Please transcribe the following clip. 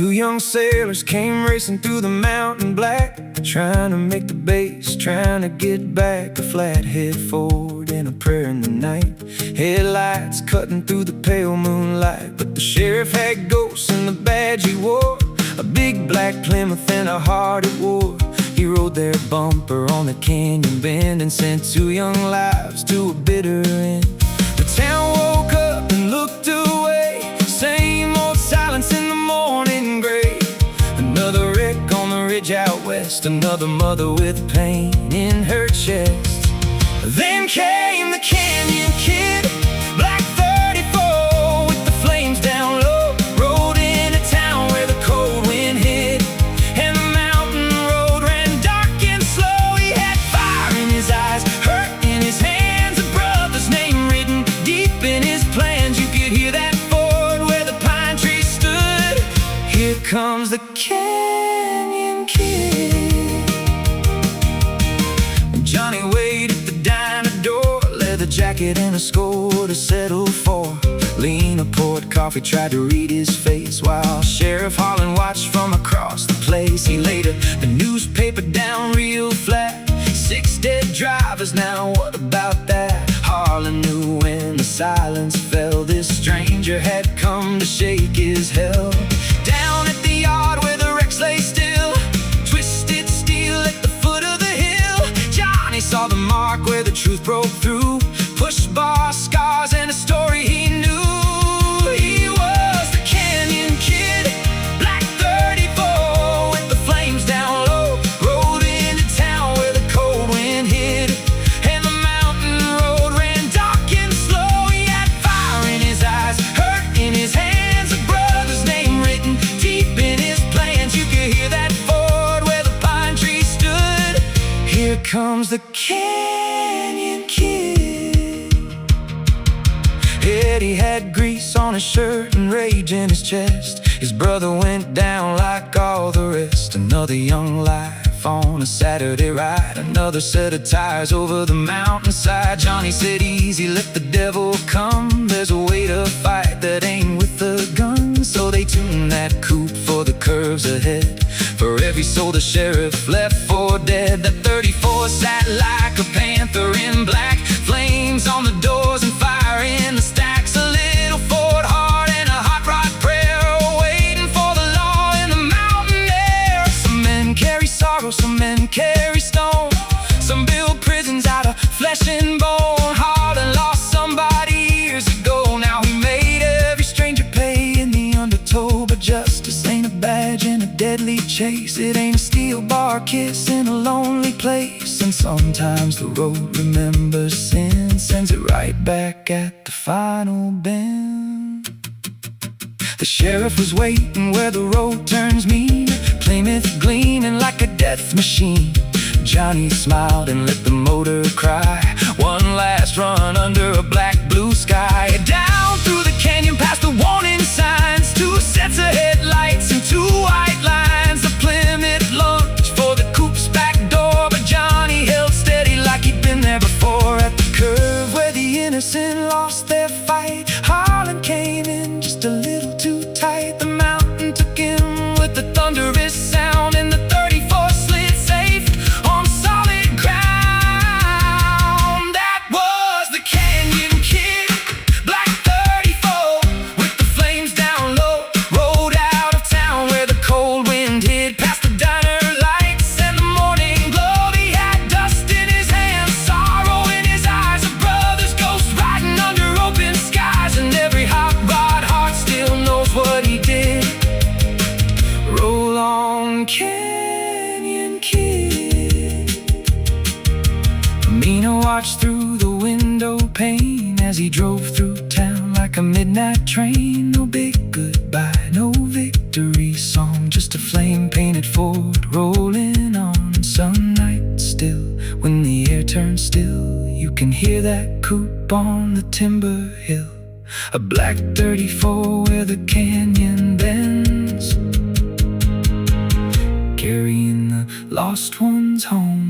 Two young sailors came racing through the mountain black, trying to make the base, trying to get back. A flathead forward and a prayer in the night, headlights cutting through the pale moonlight. But the sheriff had ghosts in the badge he wore, a big black Plymouth and a heart at war. He rode their bumper on the canyon bend and sent two young lives to a bitter end. The town woke up and looked away, same old silence in the morning gray. Another wreck on the ridge out west, another mother with pain in her chest. Then came the Canyon Kid, black 34 with the flames down low, rode into town where the cold wind hit, and the mountain road ran dark and slow. He had fire in his eyes, hurt in his hands, a brother's name written deep in his plans. You could hear that ford where the pine tree stood. Here comes the Canyon Kid. Johnny waited at the diner door, leather jacket and a score to settle for. Lena poured coffee, tried to read his face, while Sheriff Harlan watched from across the place. He laid the newspaper down real flat. 6 dead drivers, now what about that? Harlan knew when the silence fell, this stranger had come to shake his hell. Down at the yard where the wrecks lay still, twisted steel at the foot of the hill, Johnny saw the mark where the truth broke through. Push bar scars and a story he knew. He was the Canyon Kid, black 34 with the flames down low, rode into town where the cold wind hit, and the mountain road ran dark and slow. He had fire in his eyes, hurt in his hands, a brother's name written deep in his plans. You could hear that ford where the pine tree stood. Here comes the Canyon Kid. Eddie had grease on his shirt and rage in his chest. His brother went down like all the rest. Another young life on a Saturday ride, another set of tires over the mountainside. Johnny said, easy, let the devil come. There's a way to fight that ain't with a gun. So they tuned that coupe for the curves ahead. For every soul the sheriff left for dead, that 34 sat like a panther in black, flames on the doors and fire in the stacks. A little Ford heart and a hot rod prayer, waiting for the law in the mountain air. Some men carry sorrow, some men carry stone, some build prisons out of flesh and bone. Harlan lost somebody years ago, now he made every stranger pay in the undertow. But justice ain't a badge in a deadly chase, it ain't a steel bar kiss in a lonely place. And sometimes the road remembers sin, sends it right back at the final bend. The sheriff was waiting where the road turns mean, Plymouth gleaming like a death machine. Johnny smiled and let the motor cry, one last run under a black blue sky. Down through the canyon past the warning signs, 2 sets of headlights and 2 white lines. The Plymouth lunged for the coupe's back door, but Johnny held steady like he'd been there before. At the curve where the innocent lost their fight, Harlan came in just a little too tight. The mountain took him with the thunderous sound, and the 34 slid safe on solid ground. That was the Canyon Kid, black 34 with the flames down low, rode out of town where the cold wind hit, past the diner lights and the morning glow. He had dust in his hands, sorrow in his eyes, a brother's ghost riding under open skies. And every hot rod heart still knows what he did. Roll on, Canyon Kid. Mina watched through the window pane as he drove through town like a midnight train. No big goodbye, no victory song, just a flame-painted Ford rolling on. Some nights still, when the air turns still, you can hear that coupe on the timber hill, a black 34 where the canyon bends, carrying the lost ones home.